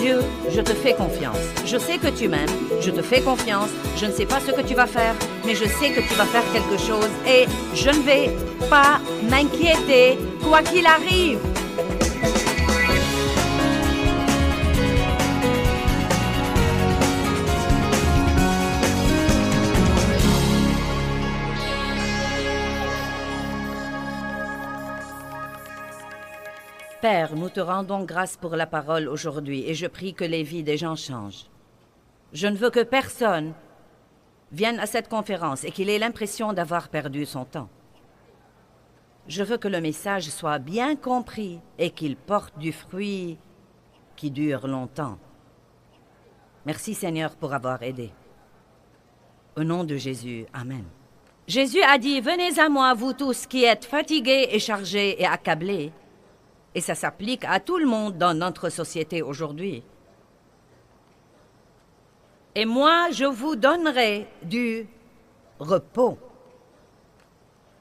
Dieu, je te fais confiance. Je sais que tu m'aimes, je te fais confiance. Je ne sais pas ce que tu vas faire, mais je sais que tu vas faire quelque chose et je ne vais pas m'inquiéter, quoi qu'il arrive. Père, nous te rendons grâce pour la parole aujourd'hui et je prie que les vies des gens changent. Je ne veux que personne vienne à cette conférence et qu'il ait l'impression d'avoir perdu son temps. Je veux que le message soit bien compris et qu'il porte du fruit qui dure longtemps. Merci Seigneur pour avoir aidé. Au nom de Jésus, Amen. Jésus a dit, « Venez à moi, vous tous qui êtes fatigués et chargés et accablés. » Et ça s'applique à tout le monde dans notre société aujourd'hui. Et moi, je vous donnerai du repos.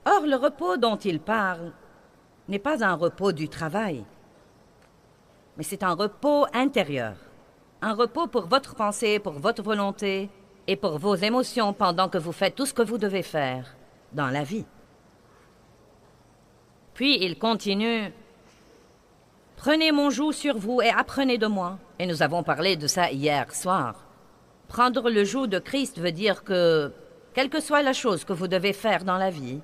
Or, le repos dont il parle n'est pas un repos du travail, mais c'est un repos intérieur. Un repos pour votre pensée, pour votre volonté et pour vos émotions pendant que vous faites tout ce que vous devez faire dans la vie. Puis il continue. Prenez mon joug sur vous et apprenez de moi. Et nous avons parlé de ça hier soir. Prendre le joug de Christ veut dire que, quelle que soit la chose que vous devez faire dans la vie,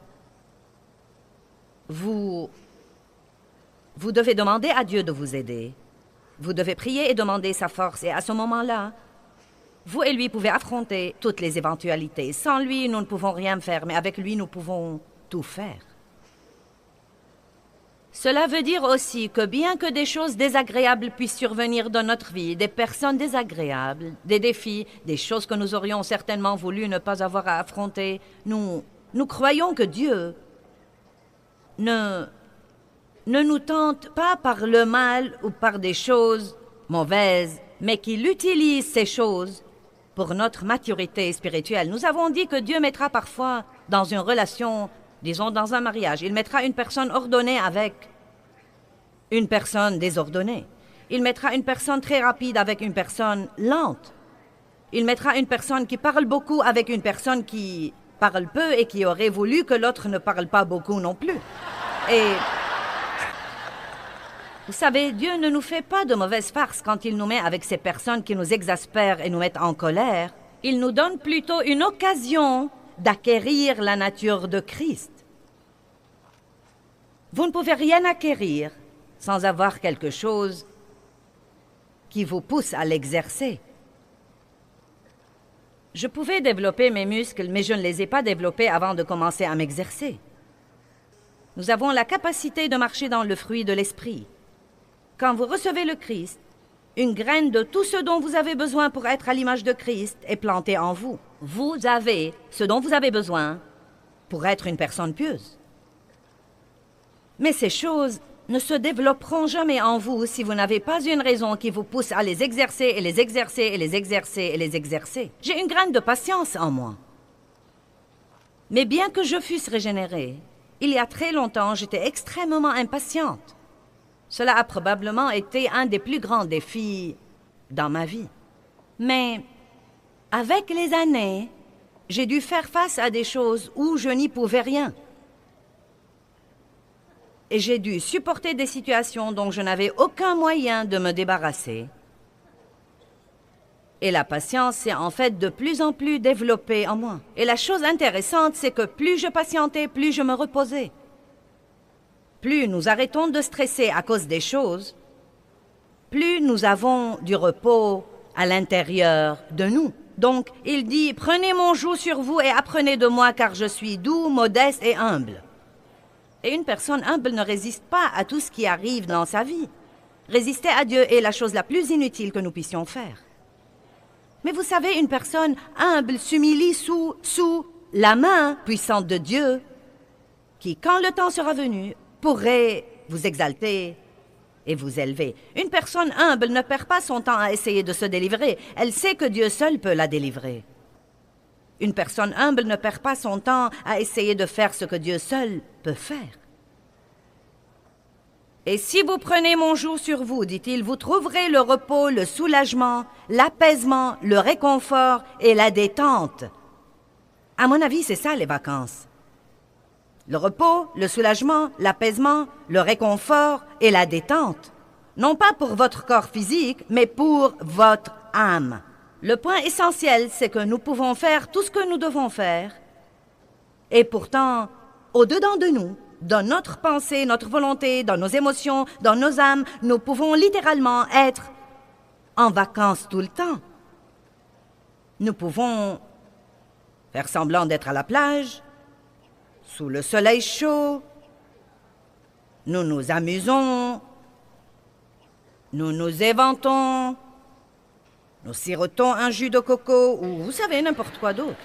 vous devez demander à Dieu de vous aider. Vous devez prier et demander sa force. Et à ce moment-là, vous et lui pouvez affronter toutes les éventualités. Sans lui, nous ne pouvons rien faire, mais avec lui, nous pouvons tout faire. Cela veut dire aussi que bien que des choses désagréables puissent survenir dans notre vie, des personnes désagréables, des défis, des choses que nous aurions certainement voulu ne pas avoir à affronter, nous croyons que Dieu ne nous tente pas par le mal ou par des choses mauvaises, mais qu'il utilise ces choses pour notre maturité spirituelle. Nous avons dit que Dieu mettra parfois dans une relation, disons dans un mariage, il mettra une personne ordonnée avec une personne désordonnée. Il mettra une personne très rapide avec une personne lente. Il mettra une personne qui parle beaucoup avec une personne qui parle peu et qui aurait voulu que l'autre ne parle pas beaucoup non plus. Et vous savez, Dieu ne nous fait pas de mauvaises farces quand il nous met avec ces personnes qui nous exaspèrent et nous mettent en colère. Il nous donne plutôt une occasion d'acquérir la nature de Christ. Vous ne pouvez rien acquérir sans avoir quelque chose qui vous pousse à l'exercer. Je pouvais développer mes muscles, mais je ne les ai pas développés avant de commencer à m'exercer. Nous avons la capacité de marcher dans le fruit de l'esprit. Quand vous recevez le Christ, une graine de tout ce dont vous avez besoin pour être à l'image de Christ est plantée en vous. Vous avez ce dont vous avez besoin pour être une personne pieuse. Mais ces choses ne se développeront jamais en vous si vous n'avez pas une raison qui vous pousse à les exercer et les exercer et les exercer et les exercer. J'ai une graine de patience en moi. Mais bien que je fusse régénérée, il y a très longtemps, j'étais extrêmement impatiente. Cela a probablement été un des plus grands défis dans ma vie. Mais avec les années, j'ai dû faire face à des choses où je n'y pouvais rien. Et j'ai dû supporter des situations dont je n'avais aucun moyen de me débarrasser. Et la patience s'est en fait de plus en plus développée en moi. Et la chose intéressante, c'est que plus je patientais, plus je me reposais. Plus nous arrêtons de stresser à cause des choses, plus nous avons du repos à l'intérieur de nous. Donc, il dit, « Prenez mon joug sur vous et apprenez de moi, car je suis doux, modeste et humble. » Et une personne humble ne résiste pas à tout ce qui arrive dans sa vie. Résister à Dieu est la chose la plus inutile que nous puissions faire. Mais vous savez, une personne humble s'humilie sous la main puissante de Dieu, qui, quand le temps sera venu, pourrait vous exalter et vous élever. Une personne humble ne perd pas son temps à essayer de se délivrer. Elle sait que Dieu seul peut la délivrer. Une personne humble ne perd pas son temps à essayer de faire ce que Dieu seul peut faire. Et si vous prenez mon joug sur vous, dit-il, vous trouverez le repos, le soulagement, l'apaisement, le réconfort et la détente. À mon avis, c'est ça les vacances. Le repos, le soulagement, l'apaisement, le réconfort et la détente. Non pas pour votre corps physique, mais pour votre âme. Le point essentiel, c'est que nous pouvons faire tout ce que nous devons faire. Et pourtant, au-dedans de nous, dans notre pensée, notre volonté, dans nos émotions, dans nos âmes, nous pouvons littéralement être en vacances tout le temps. Nous pouvons faire semblant d'être à la plage, sous le soleil chaud. Nous nous amusons, nous nous éventons, nous sirotons un jus de coco ou vous savez, n'importe quoi d'autre.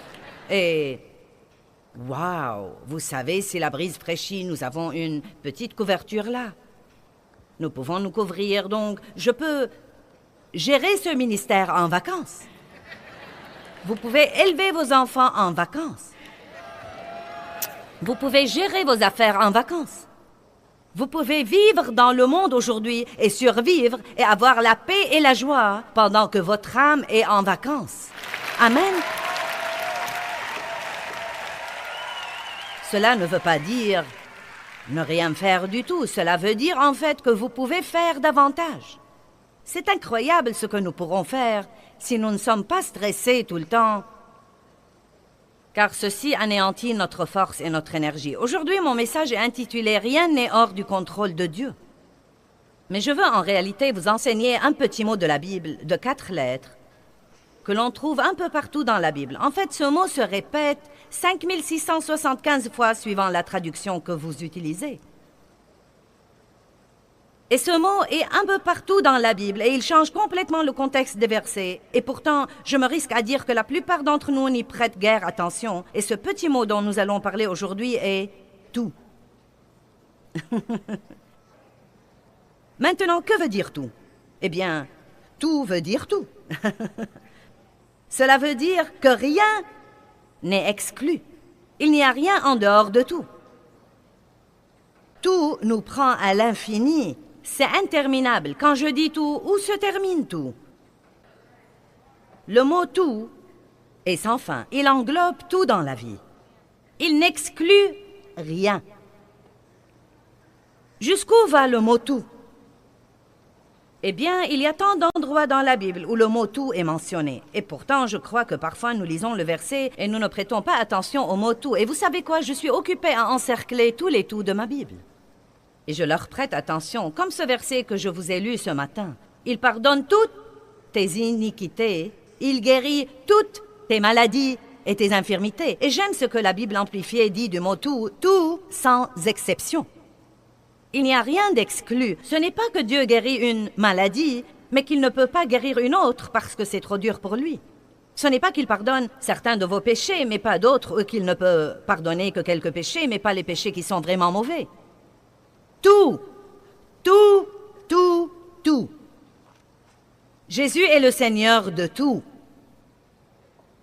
Et waouh, vous savez, si la brise fraîchit, nous avons une petite couverture là. Nous pouvons nous couvrir, donc je peux gérer ce ministère en vacances. Vous pouvez élever vos enfants en vacances. Vous pouvez gérer vos affaires en vacances. Vous pouvez vivre dans le monde aujourd'hui et survivre et avoir la paix et la joie pendant que votre âme est en vacances. Amen. Cela ne veut pas dire ne rien faire du tout. Cela veut dire en fait que vous pouvez faire davantage. C'est incroyable ce que nous pourrons faire si nous ne sommes pas stressés tout le temps, car ceci anéantit notre force et notre énergie. Aujourd'hui, mon message est intitulé « Rien n'est hors du contrôle de Dieu ». Mais je veux en réalité vous enseigner un petit mot de la Bible de 4 lettres que l'on trouve un peu partout dans la Bible. En fait, ce mot se répète 5675 fois suivant la traduction que vous utilisez. Et ce mot est un peu partout dans la Bible et il change complètement le contexte des versets. Et pourtant, je me risque à dire que la plupart d'entre nous n'y prêtent guère attention. Et ce petit mot dont nous allons parler aujourd'hui est « tout ». Maintenant, que veut dire tout? Eh bien, tout veut dire tout. Cela veut dire que rien n'est exclu. Il n'y a rien en dehors de tout. Tout nous prend à l'infini. C'est interminable. Quand je dis tout, où se termine tout? Le mot « tout » est sans fin. Il englobe tout dans la vie. Il n'exclut rien. Jusqu'où va le mot « tout » ? Eh bien, il y a tant d'endroits dans la Bible où le mot « tout » est mentionné. Et pourtant, je crois que parfois nous lisons le verset et nous ne prêtons pas attention au mot « tout ». Et vous savez quoi? Je suis occupée à encercler tous les « tout » de ma Bible. Et je leur prête attention, comme ce verset que je vous ai lu ce matin. Il pardonne toutes tes iniquités, il guérit toutes tes maladies et tes infirmités. Et j'aime ce que la Bible amplifiée dit du mot « tout », tout sans exception. Il n'y a rien d'exclu. Ce n'est pas que Dieu guérit une maladie, mais qu'il ne peut pas guérir une autre parce que c'est trop dur pour lui. Ce n'est pas qu'il pardonne certains de vos péchés, mais pas d'autres, ou qu'il ne peut pardonner que quelques péchés, mais pas les péchés qui sont vraiment mauvais. Tout, tout, tout, tout. Jésus est le Seigneur de tout.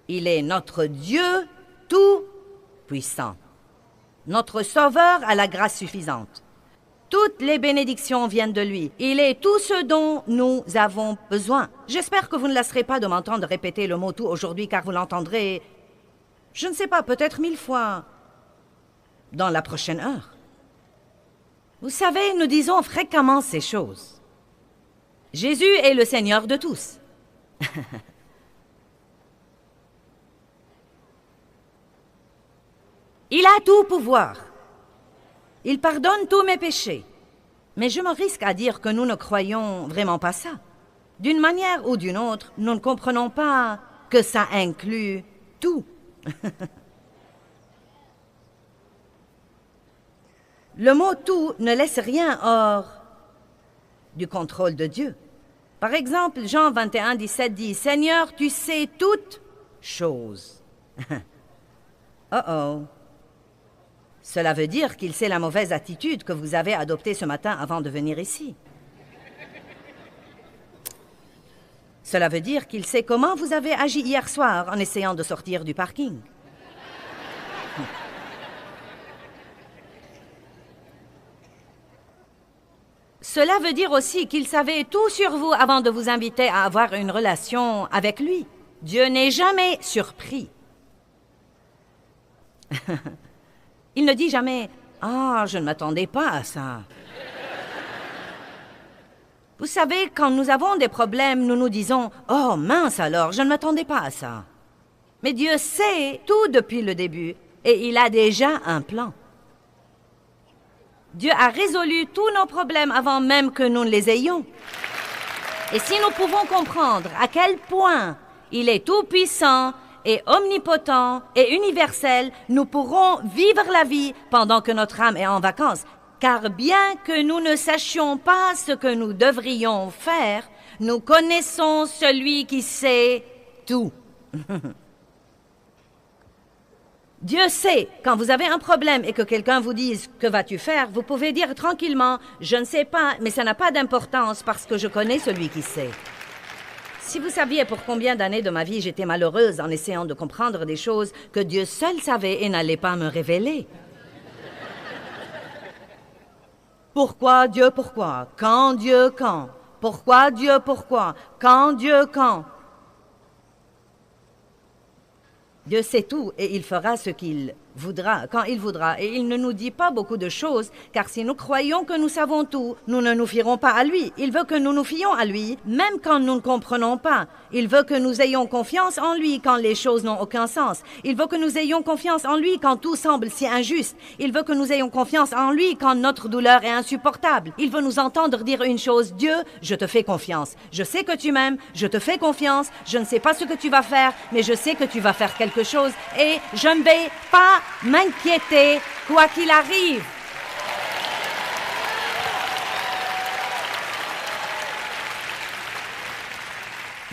Il est notre Dieu tout-puissant, notre Sauveur à la grâce suffisante. Toutes les bénédictions viennent de lui. Il est tout ce dont nous avons besoin. J'espère que vous ne lasserez pas de m'entendre répéter le mot « tout » aujourd'hui, car vous l'entendrez, je ne sais pas, peut-être 1000 fois dans la prochaine heure. Vous savez, nous disons fréquemment ces choses. Jésus est le Seigneur de tous. Il a tout pouvoir. Il pardonne tous mes péchés. Mais je me risque à dire que nous ne croyons vraiment pas ça. D'une manière ou d'une autre, nous ne comprenons pas que ça inclut tout. Le mot « tout » ne laisse rien hors du contrôle de Dieu. Par exemple, Jean 21, 17 dit « Seigneur, tu sais toutes choses. » Oh. Cela veut dire qu'il sait la mauvaise attitude que vous avez adoptée ce matin avant de venir ici. Cela veut dire qu'il sait comment vous avez agi hier soir en essayant de sortir du parking. Cela veut dire aussi qu'il savait tout sur vous avant de vous inviter à avoir une relation avec lui. Dieu n'est jamais surpris. Il ne dit jamais « Ah, je ne m'attendais pas à ça ». Vous savez, quand nous avons des problèmes, nous nous disons « Oh, mince alors, je ne m'attendais pas à ça ». Mais Dieu sait tout depuis le début et il a déjà un plan. Dieu a résolu tous nos problèmes avant même que nous ne les ayons. Et si nous pouvons comprendre à quel point il est tout-puissant et omnipotent et universel, nous pourrons vivre la vie pendant que notre âme est en vacances. Car bien que nous ne sachions pas ce que nous devrions faire, nous connaissons celui qui sait tout. Dieu sait, quand vous avez un problème et que quelqu'un vous dise « Que vas-tu faire ?» vous pouvez dire tranquillement « Je ne sais pas, mais ça n'a pas d'importance parce que je connais celui qui sait. » Si vous saviez pour combien d'années de ma vie j'étais malheureuse en essayant de comprendre des choses que Dieu seul savait et n'allait pas me révéler. Pourquoi Dieu, pourquoi? Quand Dieu, quand? Pourquoi Dieu, pourquoi? Quand Dieu, quand? Dieu sait tout et il fera ce qu'il voudra, quand il voudra. Et il ne nous dit pas beaucoup de choses, car si nous croyons que nous savons tout, nous ne nous fierons pas à lui. Il veut que nous nous fions à lui, même quand nous ne comprenons pas. Il veut que nous ayons confiance en lui quand les choses n'ont aucun sens. Il veut que nous ayons confiance en lui quand tout semble si injuste. Il veut que nous ayons confiance en lui quand notre douleur est insupportable. Il veut nous entendre dire une chose: Dieu, je te fais confiance. Je sais que tu m'aimes, je te fais confiance. Je ne sais pas ce que tu vas faire, mais je sais que tu vas faire quelque chose et je ne vais pas m'inquiéter quoi qu'il arrive.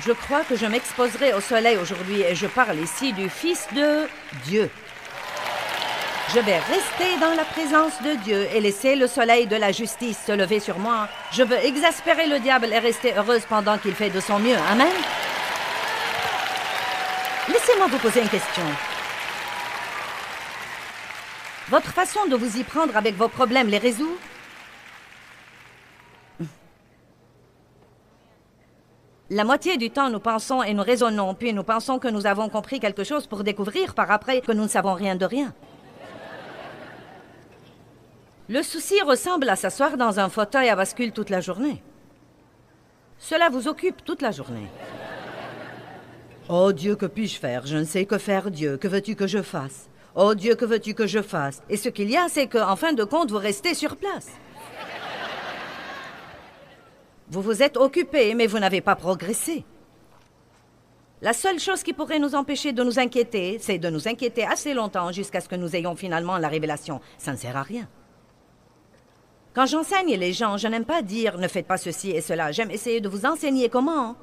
Je crois que je m'exposerai au soleil aujourd'hui et je parle ici du Fils de Dieu. Je vais rester dans la présence de Dieu et laisser le soleil de la justice se lever sur moi. Je veux exaspérer le diable et rester heureuse pendant qu'il fait de son mieux. Amen. Laissez-moi vous poser une question. Votre façon de vous y prendre avec vos problèmes les résout? La moitié du temps, nous pensons et nous raisonnons, puis nous pensons que nous avons compris quelque chose pour découvrir par après que nous ne savons rien de rien. Le souci ressemble à s'asseoir dans un fauteuil à bascule toute la journée. Cela vous occupe toute la journée. Oh Dieu, que puis-je faire? Je ne sais que faire, Dieu. Que veux-tu que je fasse? Oh Dieu, que veux-tu que je fasse? Et ce qu'il y a, c'est qu'en fin de compte, vous restez sur place. Vous vous êtes occupé, mais vous n'avez pas progressé. La seule chose qui pourrait nous empêcher de nous inquiéter, c'est de nous inquiéter assez longtemps jusqu'à ce que nous ayons finalement la révélation. Ça ne sert à rien. Quand j'enseigne les gens, je n'aime pas dire « ne faites pas ceci et cela ». J'aime essayer de vous enseigner comment.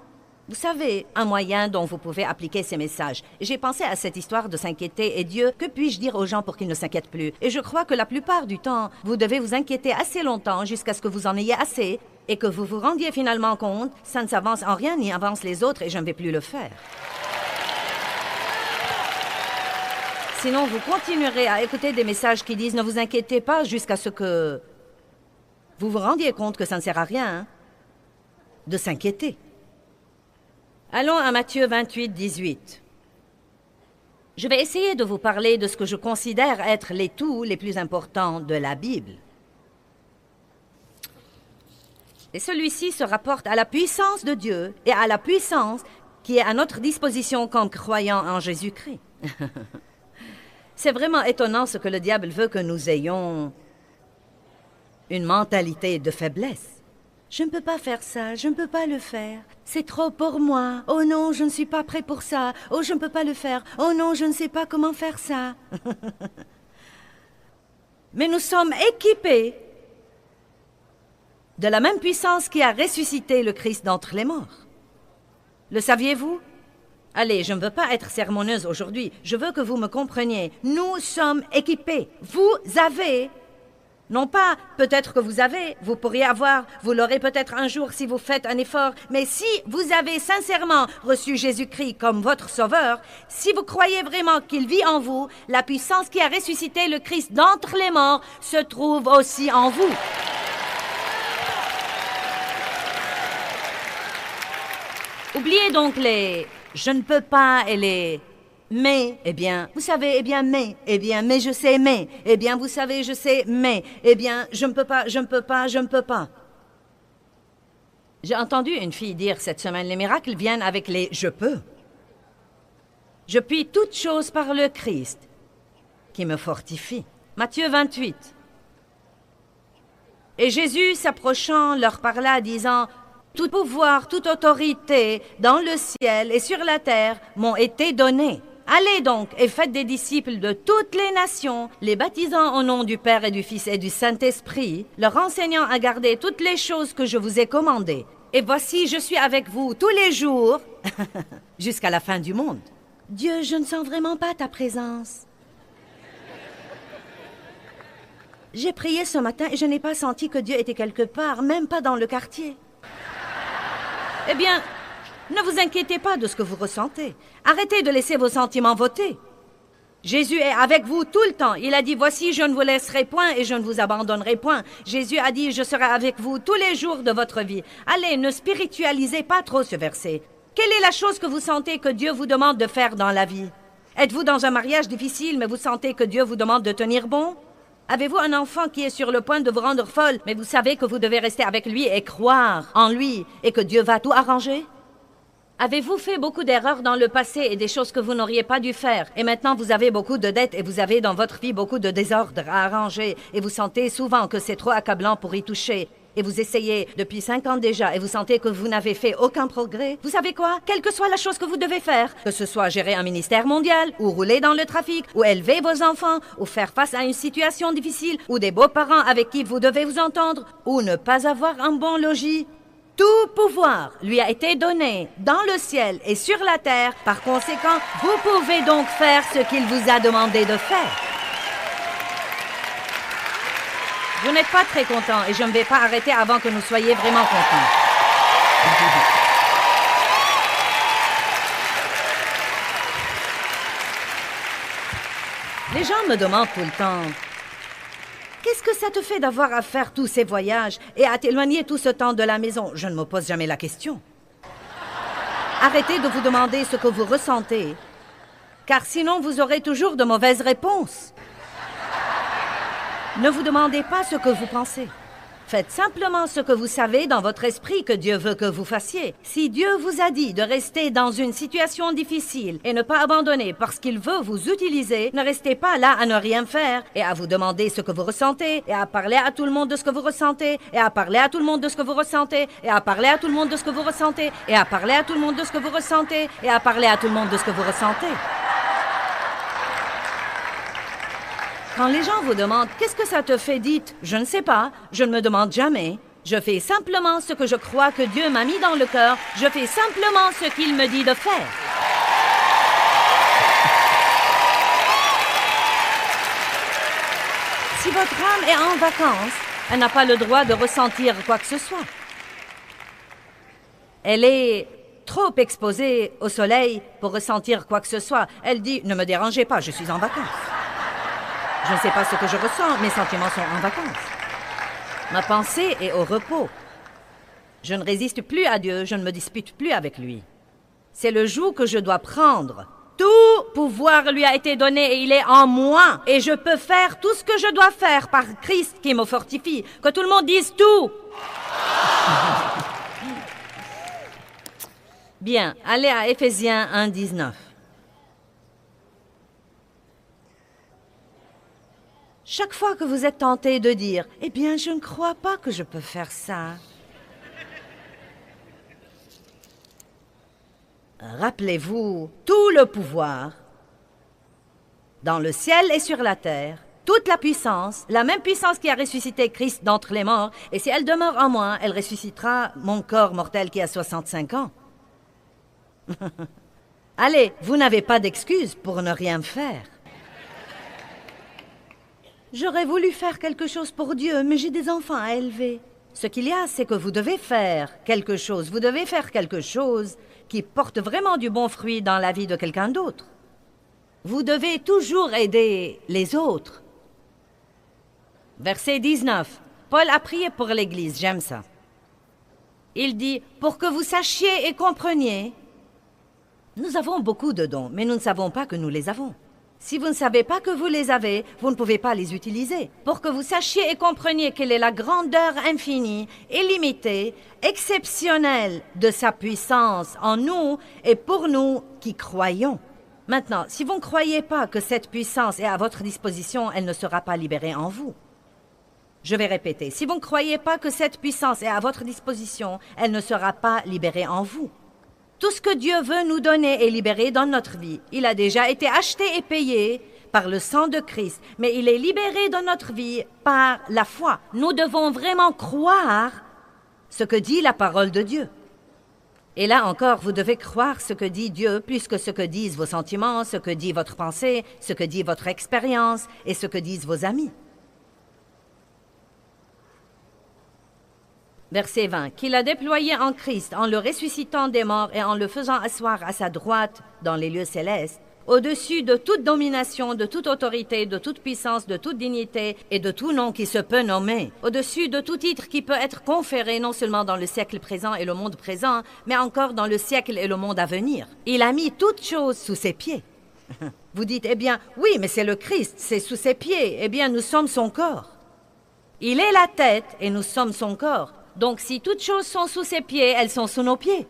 Vous savez, un moyen dont vous pouvez appliquer ces messages. J'ai pensé à cette histoire de s'inquiéter et Dieu, que puis-je dire aux gens pour qu'ils ne s'inquiètent plus? Et je crois que la plupart du temps, vous devez vous inquiéter assez longtemps jusqu'à ce que vous en ayez assez et que vous vous rendiez finalement compte, ça ne s'avance en rien ni avance les autres et je ne vais plus le faire. Sinon, vous continuerez à écouter des messages qui disent « ne vous inquiétez pas » jusqu'à ce que vous vous rendiez compte que ça ne sert à rien de s'inquiéter. Allons à Matthieu 28, 18. Je vais essayer de vous parler de ce que je considère être les tout les plus importants de la Bible. Et celui-ci se rapporte à la puissance de Dieu et à la puissance qui est à notre disposition comme croyants en Jésus-Christ. C'est vraiment étonnant ce que le diable veut que nous ayons une mentalité de faiblesse. Je ne peux pas faire ça, je ne peux pas le faire. C'est trop pour moi. Oh non, je ne suis pas prêt pour ça. Oh, je ne peux pas le faire. Oh non, je ne sais pas comment faire ça. Mais nous sommes équipés de la même puissance qui a ressuscité le Christ d'entre les morts. Le saviez-vous? Allez, je ne veux pas être sermonneuse aujourd'hui. Je veux que vous me compreniez. Nous sommes équipés. Vous avez... Non pas, peut-être que vous pourriez avoir, vous l'aurez peut-être un jour si vous faites un effort, mais si vous avez sincèrement reçu Jésus-Christ comme votre sauveur, si vous croyez vraiment qu'il vit en vous, la puissance qui a ressuscité le Christ d'entre les morts se trouve aussi en vous. Oubliez donc les « je ne peux pas » et les « mais ». Eh bien, vous savez, eh bien, mais. Eh bien, mais je sais, mais. Eh bien, vous savez, je sais, mais. Eh bien, je ne peux pas, je ne peux pas, je ne peux pas. J'ai entendu une fille dire cette semaine, les miracles viennent avec les « je peux ». Je puis toutes choses par le Christ, qui me fortifie. Matthieu 28. Et Jésus, s'approchant, leur parla, disant, « Tout pouvoir, toute autorité, dans le ciel et sur la terre, m'ont été donnés. Allez donc et faites des disciples de toutes les nations, les baptisant au nom du Père et du Fils et du Saint-Esprit, leur enseignant à garder toutes les choses que je vous ai commandées. Et voici, je suis avec vous tous les jours, jusqu'à la fin du monde. » Dieu, je ne sens vraiment pas ta présence. J'ai prié ce matin et je n'ai pas senti que Dieu était quelque part, même pas dans le quartier. Eh bien, ne vous inquiétez pas de ce que vous ressentez. Arrêtez de laisser vos sentiments voter. Jésus est avec vous tout le temps. Il a dit, voici, je ne vous laisserai point et je ne vous abandonnerai point. Jésus a dit, je serai avec vous tous les jours de votre vie. Allez, ne spiritualisez pas trop ce verset. Quelle est la chose que vous sentez que Dieu vous demande de faire dans la vie? Êtes-vous dans un mariage difficile, mais vous sentez que Dieu vous demande de tenir bon? Avez-vous un enfant qui est sur le point de vous rendre folle, mais vous savez que vous devez rester avec lui et croire en lui et que Dieu va tout arranger? Avez-vous fait beaucoup d'erreurs dans le passé et des choses que vous n'auriez pas dû faire? Et maintenant, vous avez beaucoup de dettes et vous avez dans votre vie beaucoup de désordre à arranger et vous sentez souvent que c'est trop accablant pour y toucher. Et vous essayez depuis 5 ans déjà et vous sentez que vous n'avez fait aucun progrès. Vous savez quoi? Quelle que soit la chose que vous devez faire, que ce soit gérer un ministère mondial, ou rouler dans le trafic, ou élever vos enfants, ou faire face à une situation difficile, ou des beaux-parents avec qui vous devez vous entendre, ou ne pas avoir un bon logis, tout pouvoir lui a été donné dans le ciel et sur la terre. Par conséquent, vous pouvez donc faire ce qu'il vous a demandé de faire. Vous n'êtes pas très content et je ne vais pas arrêter avant que nous soyez vraiment contents. Les gens me demandent tout le temps, qu'est-ce que ça te fait d'avoir à faire tous ces voyages et à t'éloigner tout ce temps de la maison? Je ne me pose jamais la question. Arrêtez de vous demander ce que vous ressentez, car sinon vous aurez toujours de mauvaises réponses. Ne vous demandez pas ce que vous pensez. Faites simplement ce que vous savez dans votre esprit que Dieu veut que vous fassiez. Si Dieu vous a dit de rester dans une situation difficile et ne pas abandonner parce qu'il veut vous utiliser, ne restez pas là à ne rien faire et à vous demander ce que vous ressentez et à parler à tout le monde de ce que vous ressentez et à parler à tout le monde de ce que vous ressentez et à parler à tout le monde de ce que vous ressentez et à parler à tout le monde de ce que vous ressentez et à parler à tout le monde de ce que vous ressentez. Quand les gens vous demandent « Qu'est-ce que ça te fait ?» dites « Je ne sais pas, je ne me demande jamais. Je fais simplement ce que je crois que Dieu m'a mis dans le cœur. Je fais simplement ce qu'il me dit de faire. » Si votre âme est en vacances, elle n'a pas le droit de ressentir quoi que ce soit. Elle est trop exposée au soleil pour ressentir quoi que ce soit. Elle dit « Ne me dérangez pas, je suis en vacances. » Je ne sais pas ce que je ressens, mes sentiments sont en vacances. Ma pensée est au repos. Je ne résiste plus à Dieu, je ne me dispute plus avec lui. C'est le joug que je dois prendre. Tout pouvoir lui a été donné et il est en moi. Et je peux faire tout ce que je dois faire par Christ qui me fortifie. Que tout le monde dise tout. Bien, allez à Éphésiens 1, 19. Chaque fois que vous êtes tenté de dire « Eh bien, je ne crois pas que je peux faire ça », rappelez-vous tout le pouvoir dans le ciel et sur la terre, toute la puissance, la même puissance qui a ressuscité Christ d'entre les morts, et si elle demeure en moi, elle ressuscitera mon corps mortel qui a 65 ans. Allez, vous n'avez pas d'excuse pour ne rien faire. J'aurais voulu faire quelque chose pour Dieu, mais j'ai des enfants à élever. Ce qu'il y a, c'est que vous devez faire quelque chose. Vous devez faire quelque chose qui porte vraiment du bon fruit dans la vie de quelqu'un d'autre. Vous devez toujours aider les autres. Verset 19. Paul a prié pour l'Église, j'aime ça. Il dit, pour que vous sachiez et compreniez. Nous avons beaucoup de dons, mais nous ne savons pas que nous les avons. Si vous ne savez pas que vous les avez, vous ne pouvez pas les utiliser. Pour que vous sachiez et compreniez quelle est la grandeur infinie, illimitée, exceptionnelle de sa puissance en nous et pour nous qui croyons. Maintenant, si vous ne croyez pas que cette puissance est à votre disposition, elle ne sera pas libérée en vous. Je vais répéter, si vous ne croyez pas que cette puissance est à votre disposition, elle ne sera pas libérée en vous. Tout ce que Dieu veut nous donner est libéré dans notre vie. Il a déjà été acheté et payé par le sang de Christ, mais il est libéré dans notre vie par la foi. Nous devons vraiment croire ce que dit la parole de Dieu. Et là encore, vous devez croire ce que dit Dieu plus que ce que disent vos sentiments, ce que dit votre pensée, ce que dit votre expérience et ce que disent vos amis. Verset 20. Qu'il a déployé en Christ, en le ressuscitant des morts et en le faisant asseoir à sa droite dans les lieux célestes, au-dessus de toute domination, de toute autorité, de toute puissance, de toute dignité et de tout nom qui se peut nommer, au-dessus de tout titre qui peut être conféré non seulement dans le siècle présent et le monde présent, mais encore dans le siècle et le monde à venir. Il a mis toutes choses sous ses pieds. Vous dites, eh bien, oui, mais c'est le Christ, c'est sous ses pieds. Eh bien, nous sommes son corps. Il est la tête et nous sommes son corps. Donc, si toutes choses sont sous ses pieds, elles sont sous nos pieds.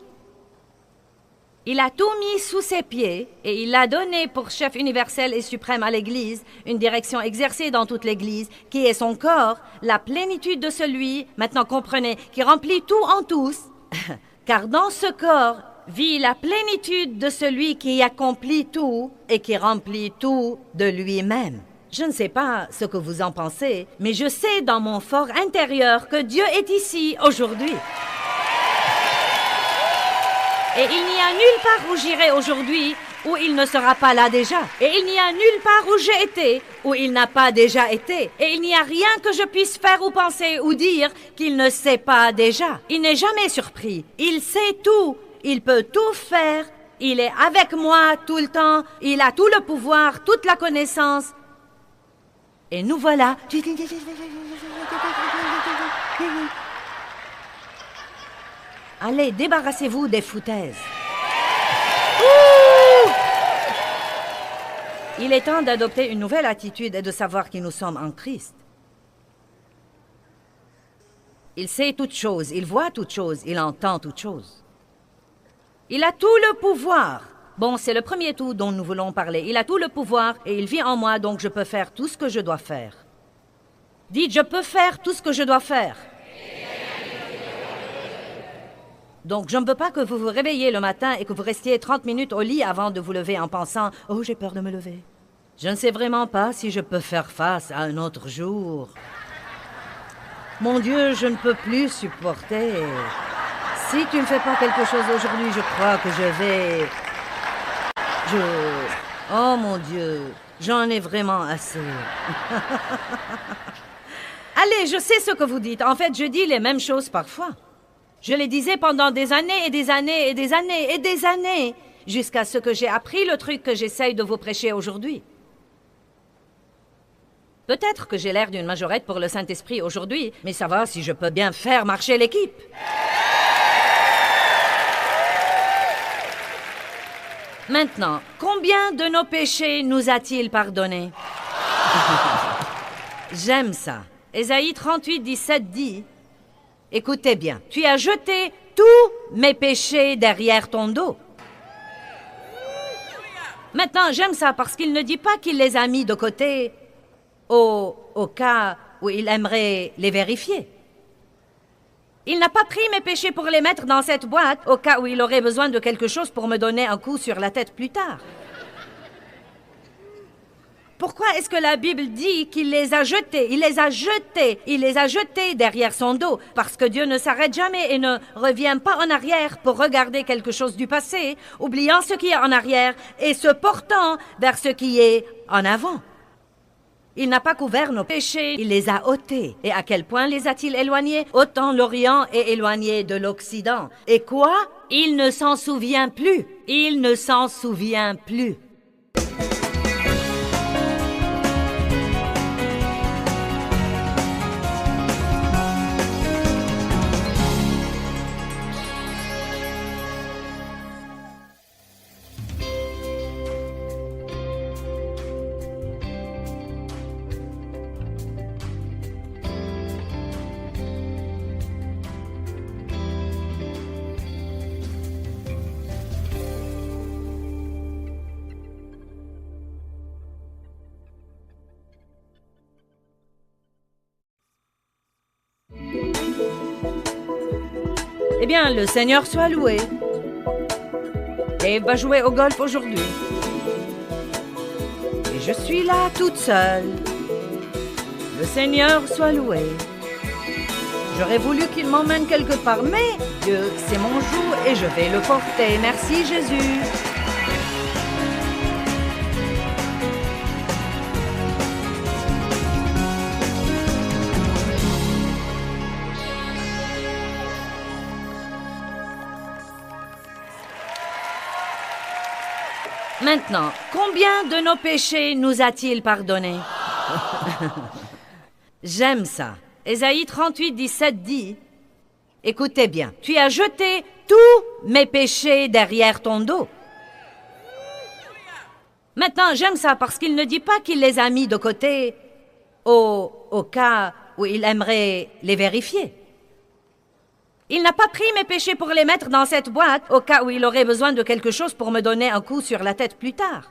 Il a tout mis sous ses pieds et il l'a donné pour chef universel et suprême à l'Église, une direction exercée dans toute l'Église, qui est son corps, la plénitude de celui, maintenant comprenez, qui remplit tout en tous. Car dans ce corps vit la plénitude de celui qui accomplit tout et qui remplit tout de lui-même. Je ne sais pas ce que vous en pensez, mais je sais dans mon fort intérieur que Dieu est ici aujourd'hui. Et il n'y a nulle part où j'irai aujourd'hui où il ne sera pas là déjà. Et il n'y a nulle part où j'ai été où il n'a pas déjà été. Et il n'y a rien que je puisse faire ou penser ou dire qu'il ne sait pas déjà. Il n'est jamais surpris. Il sait tout. Il peut tout faire. Il est avec moi tout le temps. Il a tout le pouvoir, toute la connaissance. Et nous voilà. Allez, débarrassez-vous des foutaises. Ouh! Il est temps d'adopter une nouvelle attitude et de savoir qui nous sommes en Christ. Il sait toutes choses, il voit toutes choses, il entend toutes choses. Il a tout le pouvoir. Bon, c'est le premier tout dont nous voulons parler. Il a tout le pouvoir et il vit en moi, donc je peux faire tout ce que je dois faire. Dites, je peux faire tout ce que je dois faire. Donc, je ne veux pas que vous vous réveilliez le matin et que vous restiez 30 minutes au lit avant de vous lever en pensant « Oh, j'ai peur de me lever. Je ne sais vraiment pas si je peux faire face à un autre jour. Mon Dieu, je ne peux plus supporter. Si tu ne fais pas quelque chose aujourd'hui, je crois que je vais... Oh mon Dieu, j'en ai vraiment assez. » Allez, je sais ce que vous dites. En fait, je dis les mêmes choses parfois. Je les disais pendant des années et des années et des années et des années, jusqu'à ce que j'ai appris le truc que j'essaye de vous prêcher aujourd'hui. Peut-être que j'ai l'air d'une majorette pour le Saint-Esprit aujourd'hui, mais ça va si je peux bien faire marcher l'équipe. Maintenant, combien de nos péchés nous a-t-il pardonnés? J'aime ça. Ésaïe 38, 17 dit, « Écoutez bien, tu as jeté tous mes péchés derrière ton dos. » Maintenant, j'aime ça parce qu'il ne dit pas qu'il les a mis de côté au cas où il aimerait les vérifier. Il n'a pas pris mes péchés pour les mettre dans cette boîte au cas où il aurait besoin de quelque chose pour me donner un coup sur la tête plus tard. Pourquoi est-ce que la Bible dit qu'il les a jetés? Il les a jetés derrière son dos, parce que Dieu ne s'arrête jamais et ne revient pas en arrière pour regarder quelque chose du passé, oubliant ce qui est en arrière et se portant vers ce qui est en avant. Il n'a pas couvert nos péchés, il les a ôtés. Et à quel point les a-t-il éloignés? Autant l'Orient est éloigné de l'Occident. Et quoi? Il ne s'en souvient plus. Il ne s'en souvient plus. Eh bien, le Seigneur soit loué. Dave va jouer au golf aujourd'hui. Et je suis là toute seule. Le Seigneur soit loué. J'aurais voulu qu'il m'emmène quelque part, mais Dieu, c'est mon joug et je vais le porter. Merci Jésus. Maintenant, combien de nos péchés nous a-t-il pardonnés? J'aime ça. Ésaïe 38, 17 dit, « Écoutez bien, tu as jeté tous mes péchés derrière ton dos. » Maintenant, j'aime ça parce qu'il ne dit pas qu'il les a mis de côté au cas où il aimerait les vérifier. Il n'a pas pris mes péchés pour les mettre dans cette boîte au cas où il aurait besoin de quelque chose pour me donner un coup sur la tête plus tard.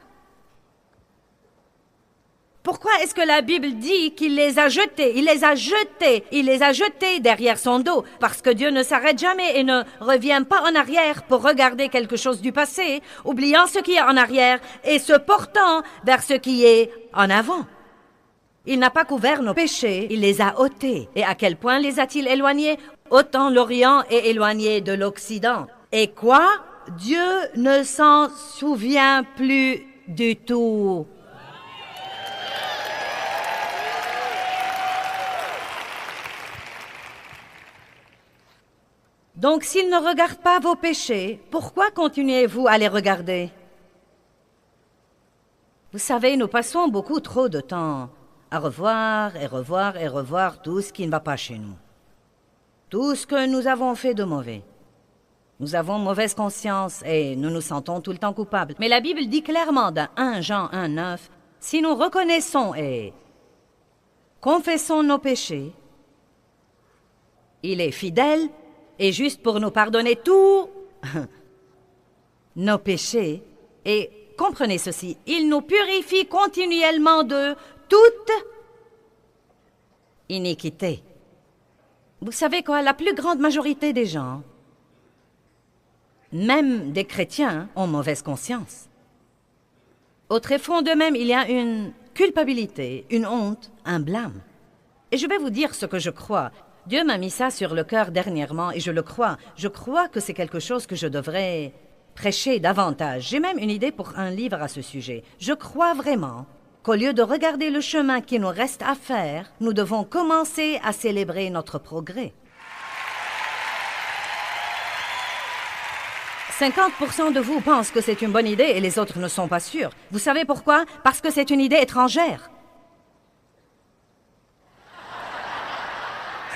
Pourquoi est-ce que la Bible dit qu'il les a jetés? Il les a jetés derrière son dos, parce que Dieu ne s'arrête jamais et ne revient pas en arrière pour regarder quelque chose du passé, oubliant ce qui est en arrière et se portant vers ce qui est en avant. Il n'a pas couvert nos péchés, il les a ôtés. Et à quel point les a-t-il éloignés? Autant l'Orient est éloigné de l'Occident. Et quoi? Dieu ne s'en souvient plus du tout. Donc, s'il ne regarde pas vos péchés, pourquoi continuez-vous à les regarder? Vous savez, nous passons beaucoup trop de temps à revoir et revoir et revoir tout ce qui ne va pas chez nous. Tout ce que nous avons fait de mauvais. Nous avons mauvaise conscience et nous nous sentons tout le temps coupables. Mais la Bible dit clairement dans 1 Jean 1,9, si nous reconnaissons et confessons nos péchés, il est fidèle et juste pour nous pardonner tous nos péchés. Et comprenez ceci, il nous purifie continuellement de toute iniquité. Vous savez quoi, la plus grande majorité des gens, même des chrétiens, ont mauvaise conscience. Au tréfonds d'eux-mêmes, il y a une culpabilité, une honte, un blâme. Et je vais vous dire ce que je crois. Dieu m'a mis ça sur le cœur dernièrement et je le crois. Je crois que c'est quelque chose que je devrais prêcher davantage. J'ai même une idée pour un livre à ce sujet. Je crois vraiment qu'au lieu de regarder le chemin qui nous reste à faire, nous devons commencer à célébrer notre progrès. 50% de vous pensent que c'est une bonne idée et les autres ne sont pas sûrs. Vous savez pourquoi? Parce que c'est une idée étrangère.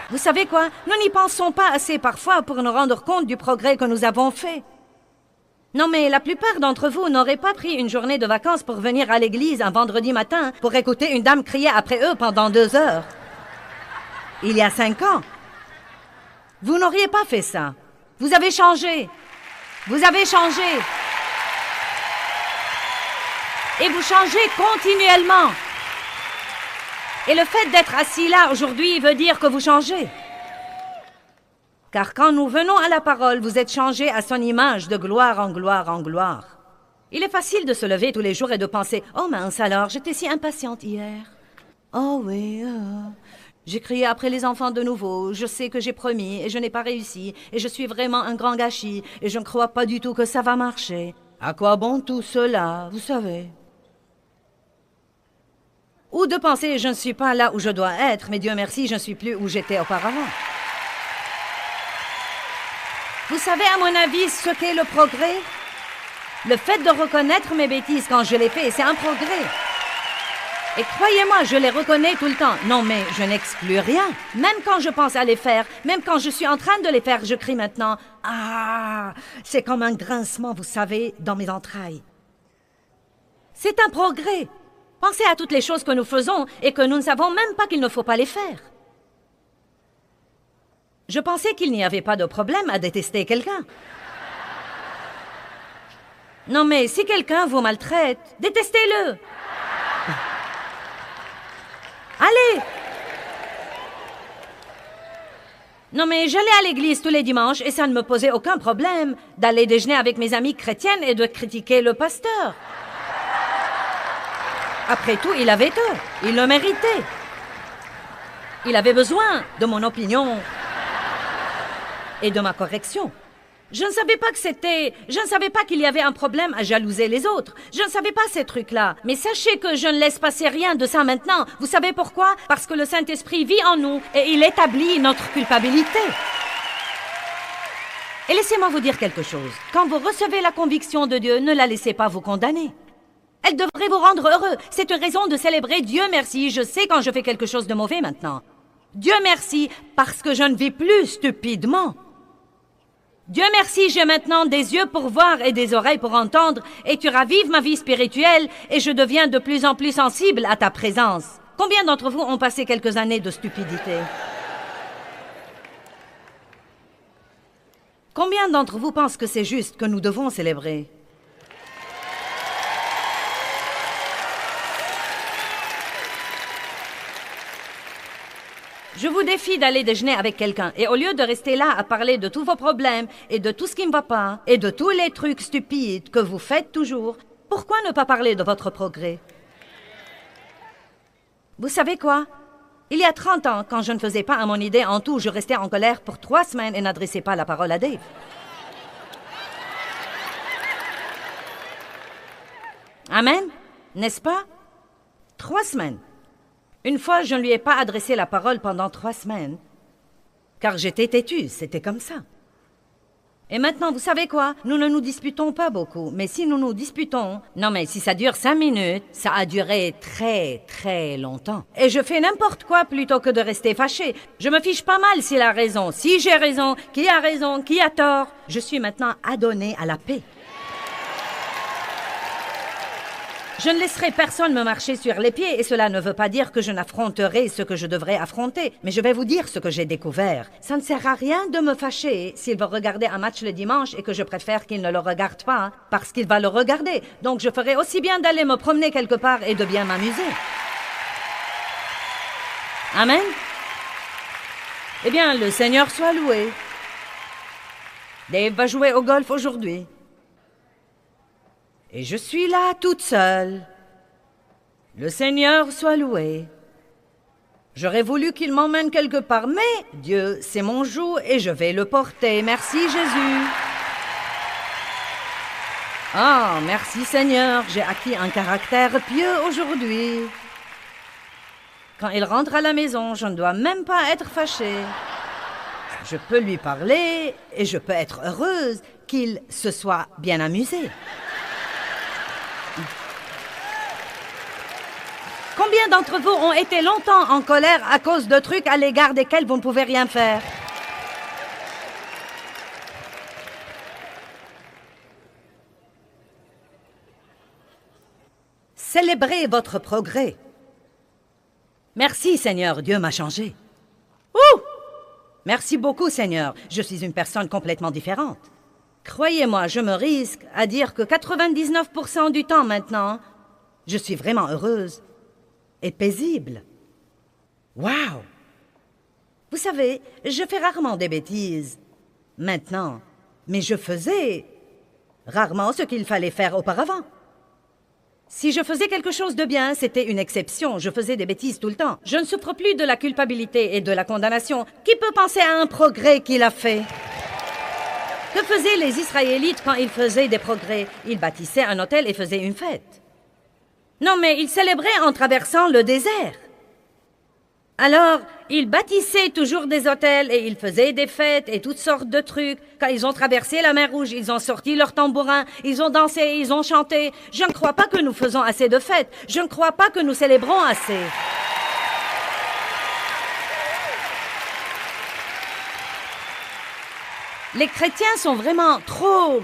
Vous savez quoi? Nous n'y pensons pas assez parfois pour nous rendre compte du progrès que nous avons fait. Non, mais la plupart d'entre vous n'auraient pas pris une journée de vacances pour venir à l'église un vendredi matin pour écouter une dame crier après eux pendant 2 heures. Il y a 5 ans. Vous n'auriez pas fait ça. Vous avez changé. Vous avez changé. Et vous changez continuellement. Et le fait d'être assis là aujourd'hui veut dire que vous changez. Car quand nous venons à la parole, vous êtes changés à son image de gloire en gloire en gloire. Il est facile de se lever tous les jours et de penser « Oh mince alors, j'étais si impatiente hier. Oh oui, j'ai crié après les enfants de nouveau. Je sais que j'ai promis et je n'ai pas réussi. Et je suis vraiment un grand gâchis et je ne crois pas du tout que ça va marcher. À quoi bon tout cela, vous savez ?» Ou de penser « Je ne suis pas là où je dois être, mais Dieu merci, je ne suis plus où j'étais auparavant. » Vous savez, à mon avis, ce qu'est le progrès? Le fait de reconnaître mes bêtises quand je les fais, c'est un progrès. Et croyez-moi, je les reconnais tout le temps. Non, mais je n'exclus rien. Même quand je pense à les faire, même quand je suis en train de les faire, je crie maintenant « Ah !» C'est comme un grincement, vous savez, dans mes entrailles. C'est un progrès. Pensez à toutes les choses que nous faisons et que nous ne savons même pas qu'il ne faut pas les faire. Je pensais qu'il n'y avait pas de problème à détester quelqu'un. Non, mais si quelqu'un vous maltraite, détestez-le. Allez! Non mais j'allais à l'église tous les dimanches et ça ne me posait aucun problème d'aller déjeuner avec mes amies chrétiennes et de critiquer le pasteur. Après tout, il avait tort. Il le méritait. Il avait besoin de mon opinion et de ma correction. Je ne savais pas qu'il y avait un problème à jalouser les autres. Je ne savais pas ces trucs-là. Mais sachez que je ne laisse passer rien de ça maintenant. Vous savez pourquoi? Parce que le Saint-Esprit vit en nous et il établit notre culpabilité. Et laissez-moi vous dire quelque chose. Quand vous recevez la conviction de Dieu, ne la laissez pas vous condamner. Elle devrait vous rendre heureux. C'est une raison de célébrer Dieu merci. Je sais quand je fais quelque chose de mauvais maintenant. Dieu merci parce que je ne vis plus stupidement. Dieu merci, j'ai maintenant des yeux pour voir et des oreilles pour entendre, et tu ravives ma vie spirituelle, et je deviens de plus en plus sensible à ta présence. Combien d'entre vous ont passé quelques années de stupidité? Combien d'entre vous pensent que c'est juste que nous devons célébrer? Je vous défie d'aller déjeuner avec quelqu'un et au lieu de rester là à parler de tous vos problèmes et de tout ce qui ne va pas et de tous les trucs stupides que vous faites toujours, pourquoi ne pas parler de votre progrès? Vous savez quoi? Il y a 30 ans, quand je ne faisais pas à mon idée en tout, je restais en colère pour 3 semaines et n'adressais pas la parole à Dave. Amen? N'est-ce pas? 3 semaines. Une fois, je ne lui ai pas adressé la parole pendant 3 semaines, car j'étais têtue, c'était comme ça. Et maintenant, vous savez quoi? Nous ne nous disputons pas beaucoup, mais si nous nous disputons, non mais si ça dure 5 minutes, ça a duré très, très longtemps. Et je fais n'importe quoi plutôt que de rester fâchée. Je me fiche pas mal s'il a raison, si j'ai raison, qui a tort. Je suis maintenant adonnée à la paix. Je ne laisserai personne me marcher sur les pieds et cela ne veut pas dire que je n'affronterai ce que je devrais affronter. Mais je vais vous dire ce que j'ai découvert. Ça ne sert à rien de me fâcher s'il veut regarder un match le dimanche et que je préfère qu'il ne le regarde pas parce qu'il va le regarder. Donc je ferai aussi bien d'aller me promener quelque part et de bien m'amuser. Amen. Eh bien, le Seigneur soit loué. Dave va jouer au golf aujourd'hui. Et je suis là toute seule. Le Seigneur soit loué. J'aurais voulu qu'il m'emmène quelque part, mais Dieu, c'est mon joug et je vais le porter. Merci Jésus. Oh, merci Seigneur, j'ai acquis un caractère pieux aujourd'hui. Quand il rentre à la maison, je ne dois même pas être fâchée. Je peux lui parler et je peux être heureuse qu'il se soit bien amusé. Combien d'entre vous ont été longtemps en colère à cause de trucs à l'égard desquels vous ne pouvez rien faire? Célébrez votre progrès. Merci Seigneur, Dieu m'a changé. Ouh! Merci beaucoup Seigneur, je suis une personne complètement différente. Croyez-moi, je me risque à dire que 99% du temps maintenant, je suis vraiment heureuse. Et paisible. Wow! Vous savez, je fais rarement des bêtises maintenant, mais je faisais rarement ce qu'il fallait faire auparavant. Si je faisais quelque chose de bien, c'était une exception. Je faisais des bêtises tout le temps. Je ne souffre plus de la culpabilité et de la condamnation. Qui peut penser à un progrès qu'il a fait? Que faisaient les Israélites quand ils faisaient des progrès? Ils bâtissaient un hôtel et faisaient une fête. Non, mais ils célébraient en traversant le désert. Alors, ils bâtissaient toujours des hôtels et ils faisaient des fêtes et toutes sortes de trucs. Quand ils ont traversé la mer Rouge, ils ont sorti leurs tambourins, ils ont dansé, ils ont chanté. Je ne crois pas que nous faisons assez de fêtes. Je ne crois pas que nous célébrons assez. Les chrétiens sont vraiment trop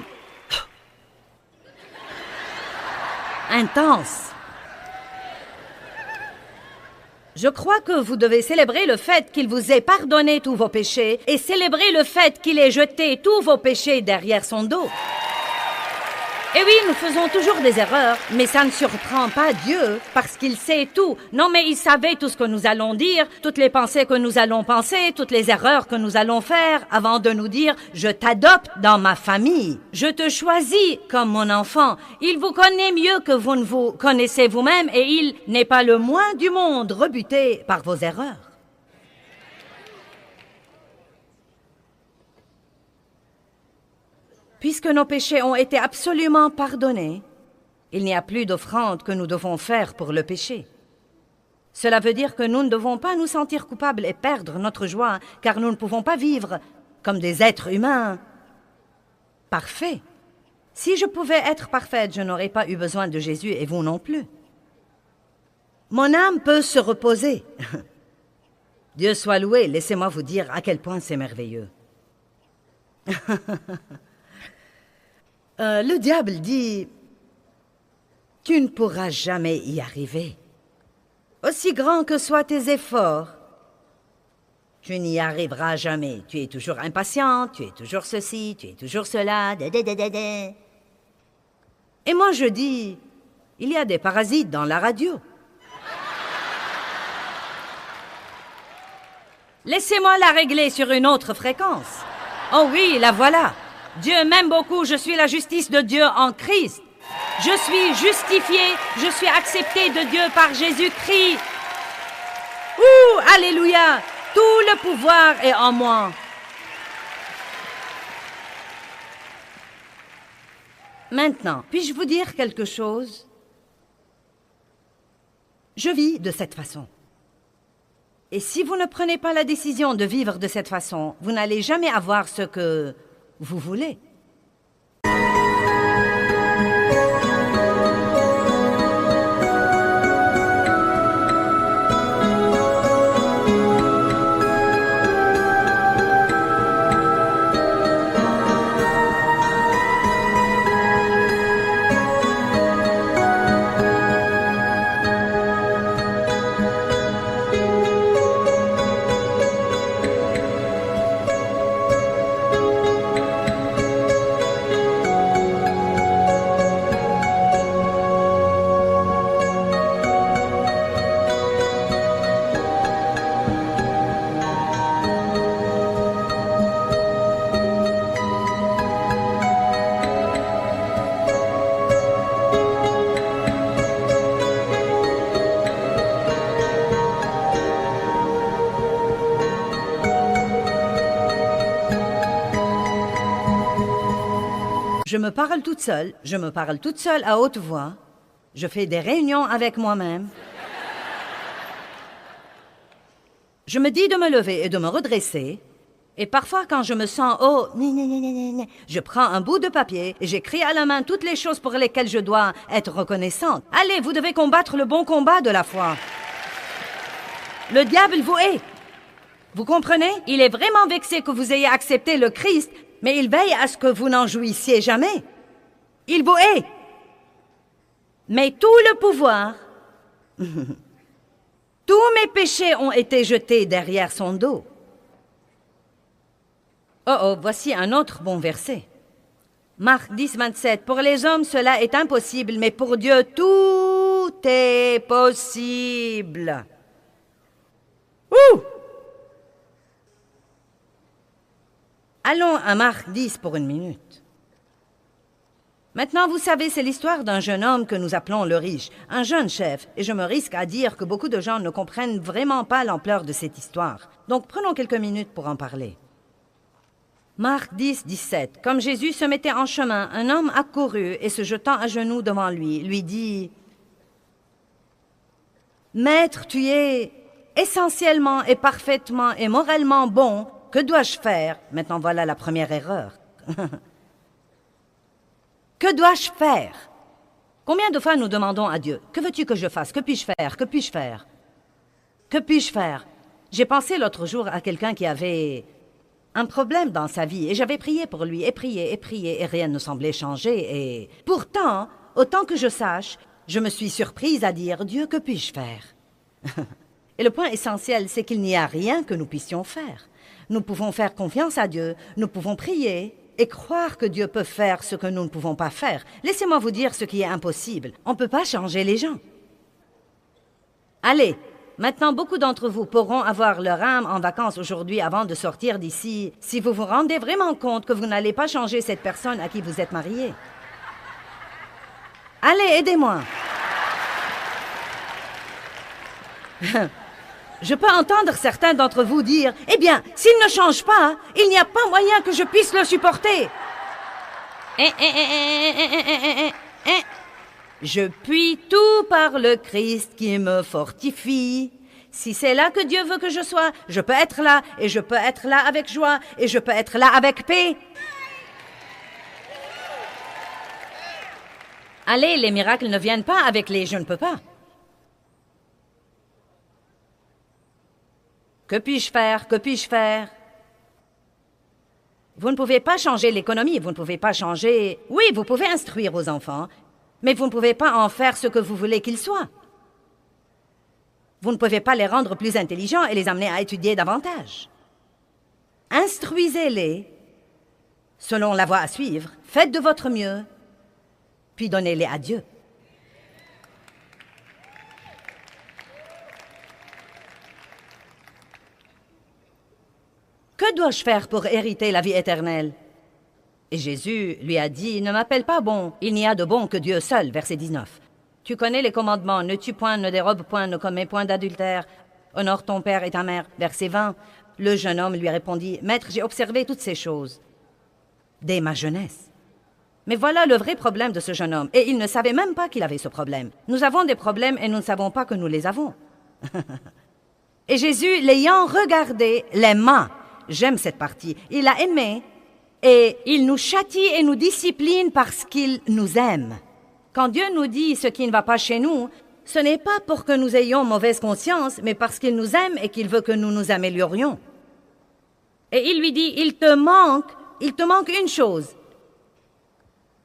intenses. Je crois que vous devez célébrer le fait qu'il vous ait pardonné tous vos péchés et célébrer le fait qu'il ait jeté tous vos péchés derrière son dos. Et oui, nous faisons toujours des erreurs, mais ça ne surprend pas Dieu, parce qu'il sait tout. Non, mais il savait tout ce que nous allons dire, toutes les pensées que nous allons penser, toutes les erreurs que nous allons faire, avant de nous dire « Je t'adopte dans ma famille, je te choisis comme mon enfant. Il vous connaît mieux que vous ne vous connaissez vous-même, et il n'est pas le moins du monde rebuté par vos erreurs. » Puisque nos péchés ont été absolument pardonnés, il n'y a plus d'offrande que nous devons faire pour le péché. Cela veut dire que nous ne devons pas nous sentir coupables et perdre notre joie, car nous ne pouvons pas vivre comme des êtres humains parfaits. Si je pouvais être parfaite, je n'aurais pas eu besoin de Jésus et vous non plus. Mon âme peut se reposer. Dieu soit loué, laissez-moi vous dire à quel point c'est merveilleux. Le diable dit « Tu ne pourras jamais y arriver. Aussi grands que soient tes efforts, tu n'y arriveras jamais. Tu es toujours impatient, tu es toujours ceci, tu es toujours cela. » Et moi je dis « Il y a des parasites dans la radio. » Laissez-moi la régler sur une autre fréquence. Oh oui, la voilà. Dieu m'aime beaucoup, je suis la justice de Dieu en Christ. Je suis justifié, je suis accepté de Dieu par Jésus-Christ. Ouh, alléluia, tout le pouvoir est en moi. Maintenant, puis-je vous dire quelque chose? Je vis de cette façon. Et si vous ne prenez pas la décision de vivre de cette façon, vous n'allez jamais avoir ce que vous voulez. Je me parle toute seule à haute voix. Je fais des réunions avec moi-même. Je me dis de me lever et de me redresser. Et parfois, quand je me sens je prends un bout de papier et j'écris à la main toutes les choses pour lesquelles je dois être reconnaissante. Allez, vous devez combattre le bon combat de la foi. Le diable vous hait. Vous comprenez? Il est vraiment vexé que vous ayez accepté le Christ, mais il veille à ce que vous n'en jouissiez jamais. Il vous hait. Mais tout le pouvoir, tous mes péchés ont été jetés derrière son dos. Oh, voici un autre bon verset. Marc 10, 27. Pour les hommes, cela est impossible, mais pour Dieu, tout est possible. Ouh! Allons à Marc 10 pour une minute. Maintenant, vous savez, c'est l'histoire d'un jeune homme que nous appelons le riche, un jeune chef, et je me risque à dire que beaucoup de gens ne comprennent vraiment pas l'ampleur de cette histoire. Donc, prenons quelques minutes pour en parler. Marc 10, 17. Comme Jésus se mettait en chemin, un homme accourut et se jetant à genoux devant lui dit « Maître, tu es essentiellement et parfaitement et moralement bon. Que dois-je faire » Maintenant, voilà la première erreur. Que dois-je faire? Combien de fois nous demandons à Dieu, « Que veux-tu que je fasse? Que puis-je faire? Que puis-je faire? Que puis-je faire ?» J'ai pensé l'autre jour à quelqu'un qui avait un problème dans sa vie et j'avais prié pour lui et prié et rien ne semblait changer et pourtant, autant que je sache, je me suis surprise à dire, « Dieu, que puis-je faire? » Et le point essentiel, c'est qu'il n'y a rien que nous puissions faire. Nous pouvons faire confiance à Dieu, nous pouvons prier, et croire que Dieu peut faire ce que nous ne pouvons pas faire. Laissez-moi vous dire ce qui est impossible. On ne peut pas changer les gens. Allez, maintenant beaucoup d'entre vous pourront avoir leur âme en vacances aujourd'hui avant de sortir d'ici, si vous vous rendez vraiment compte que vous n'allez pas changer cette personne à qui vous êtes marié. Allez, aidez-moi. Je peux entendre certains d'entre vous dire « Eh bien, s'il ne change pas, il n'y a pas moyen que je puisse le supporter. » Je puis tout par le Christ qui me fortifie. Si c'est là que Dieu veut que je sois, je peux être là, et je peux être là avec joie, et je peux être là avec paix. Allez, les miracles ne viennent pas avec les « je ne peux pas ». Que puis-je faire? Que puis-je faire? Vous ne pouvez pas changer l'économie, vous ne pouvez pas changer... Oui, vous pouvez instruire vos enfants, mais vous ne pouvez pas en faire ce que vous voulez qu'ils soient. Vous ne pouvez pas les rendre plus intelligents et les amener à étudier davantage. Instruisez-les selon la voie à suivre, faites de votre mieux, puis donnez-les à Dieu. Que dois-je faire pour hériter la vie éternelle? Et Jésus lui a dit, ne m'appelle pas bon, il n'y a de bon que Dieu seul, verset 19. Tu connais les commandements, ne tue point, ne dérobe point, ne commets point d'adultère, honore ton père et ta mère, verset 20. Le jeune homme lui répondit, Maître, j'ai observé toutes ces choses dès ma jeunesse. Mais voilà le vrai problème de ce jeune homme, et il ne savait même pas qu'il avait ce problème. Nous avons des problèmes et nous ne savons pas que nous les avons. Et Jésus, l'ayant regardé, l'aima. J'aime cette partie. Il a aimé et il nous châtie et nous discipline parce qu'il nous aime. Quand Dieu nous dit ce qui ne va pas chez nous, ce n'est pas pour que nous ayons mauvaise conscience, mais parce qu'il nous aime et qu'il veut que nous nous améliorions. Et il lui dit, il te manque une chose.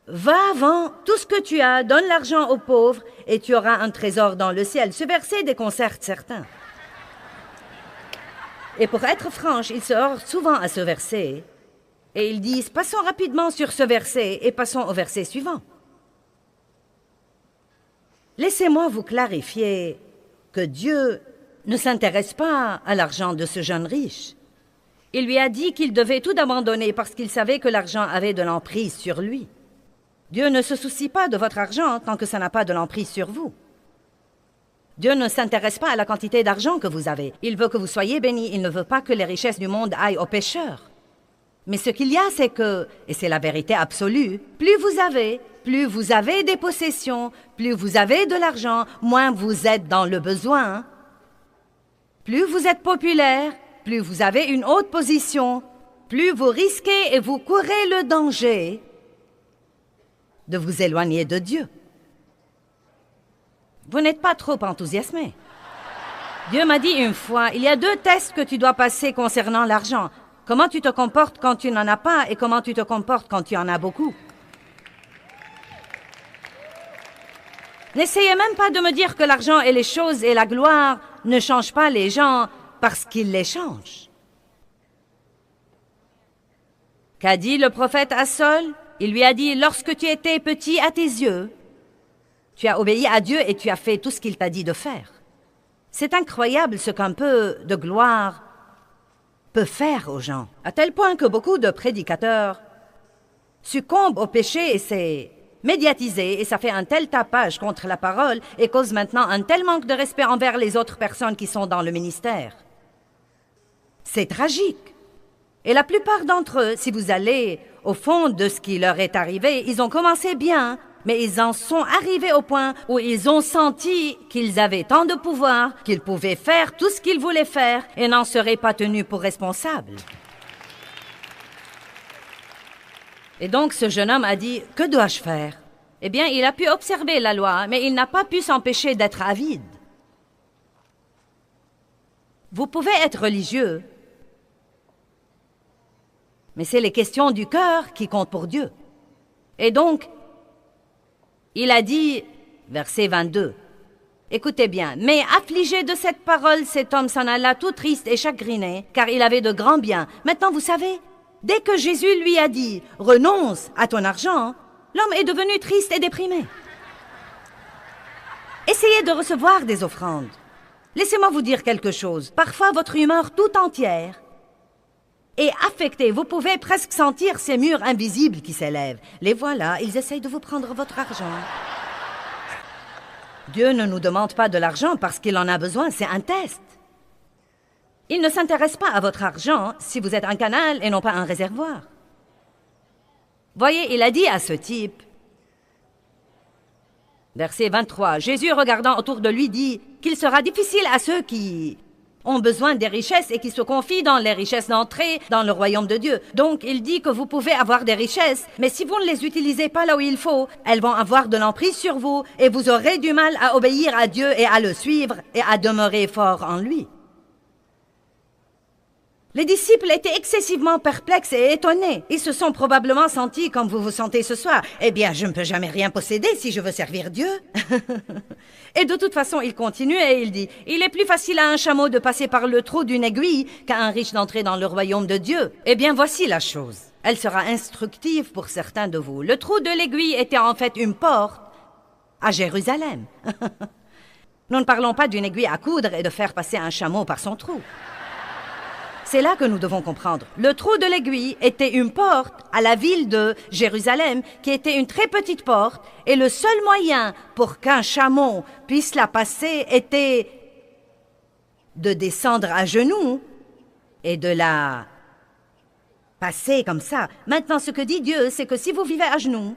Va, vends tout ce que tu as, donne l'argent aux pauvres et tu auras un trésor dans le ciel. Ce verset déconcerte certains. Et pour être franche, ils se heurtent souvent à ce verset. Et ils disent, passons rapidement sur ce verset et passons au verset suivant. Laissez-moi vous clarifier que Dieu ne s'intéresse pas à l'argent de ce jeune riche. Il lui a dit qu'il devait tout abandonner parce qu'il savait que l'argent avait de l'emprise sur lui. Dieu ne se soucie pas de votre argent tant que ça n'a pas de l'emprise sur vous. Dieu ne s'intéresse pas à la quantité d'argent que vous avez. Il veut que vous soyez bénis. Il ne veut pas que les richesses du monde aillent aux pécheurs. Mais ce qu'il y a, c'est que, et c'est la vérité absolue, plus vous avez des possessions, plus vous avez de l'argent, moins vous êtes dans le besoin. Plus vous êtes populaire, plus vous avez une haute position, plus vous risquez et vous courez le danger de vous éloigner de Dieu. Vous n'êtes pas trop enthousiasmé. Dieu m'a dit une fois, il y a 2 tests que tu dois passer concernant l'argent. Comment tu te comportes quand tu n'en as pas et comment tu te comportes quand tu en as beaucoup. N'essayez même pas de me dire que l'argent et les choses et la gloire ne changent pas les gens parce qu'ils les changent. Qu'a dit le prophète à Saul? Il lui a dit, lorsque tu étais petit à tes yeux, tu as obéi à Dieu et tu as fait tout ce qu'il t'a dit de faire. C'est incroyable ce qu'un peu de gloire peut faire aux gens, à tel point que beaucoup de prédicateurs succombent au péché et c'est médiatisé et ça fait un tel tapage contre la parole et cause maintenant un tel manque de respect envers les autres personnes qui sont dans le ministère. C'est tragique. Et la plupart d'entre eux, si vous allez au fond de ce qui leur est arrivé, ils ont commencé bien, mais ils en sont arrivés au point où ils ont senti qu'ils avaient tant de pouvoir qu'ils pouvaient faire tout ce qu'ils voulaient faire et n'en seraient pas tenus pour responsables. Et donc ce jeune homme a dit, « Que dois-je faire ?» Eh bien, il a pu observer la loi, mais il n'a pas pu s'empêcher d'être avide. Vous pouvez être religieux, mais c'est les questions du cœur qui comptent pour Dieu. Et donc, il a dit, verset 22, « Écoutez bien, mais affligé de cette parole, cet homme s'en alla tout triste et chagriné, car il avait de grands biens. Maintenant, vous savez, Dès que Jésus lui a dit « Renonce à ton argent », l'homme est devenu triste et déprimé. Essayez de recevoir des offrandes. Laissez-moi vous dire quelque chose. Parfois, votre humeur tout entière est affectée. Vous pouvez presque sentir ces murs invisibles qui s'élèvent. Les voilà, ils essayent de vous prendre votre argent. Dieu ne nous demande pas de l'argent parce qu'il en a besoin, c'est un test. Il ne s'intéresse pas à votre argent si vous êtes un canal et non pas un réservoir. Voyez, il a dit à ce type, verset 23, Jésus regardant autour de lui dit qu'il sera difficile à ceux qui ont besoin des richesses et qui se confient dans les richesses d'entrer dans le royaume de Dieu. Donc, il dit que vous pouvez avoir des richesses, mais si vous ne les utilisez pas là où il faut, elles vont avoir de l'emprise sur vous et vous aurez du mal à obéir à Dieu et à le suivre et à demeurer fort en lui. Les disciples étaient excessivement perplexes et étonnés. Ils se sont probablement sentis comme vous vous sentez ce soir. Eh bien, je ne peux jamais rien posséder si je veux servir Dieu. Et de toute façon, il continue et il dit, « Il est plus facile à un chameau de passer par le trou d'une aiguille qu'à un riche d'entrer dans le royaume de Dieu. » Eh bien, voici la chose. Elle sera instructive pour certains de vous. Le trou de l'aiguille était en fait une porte à Jérusalem. Nous ne parlons pas d'une aiguille à coudre et de faire passer un chameau par son trou. C'est là que nous devons comprendre. Le trou de l'aiguille était une porte à la ville de Jérusalem, qui était une très petite porte, et le seul moyen pour qu'un chameau puisse la passer était de descendre à genoux et de la passer comme ça. Maintenant, ce que dit Dieu, c'est que si vous vivez à genoux,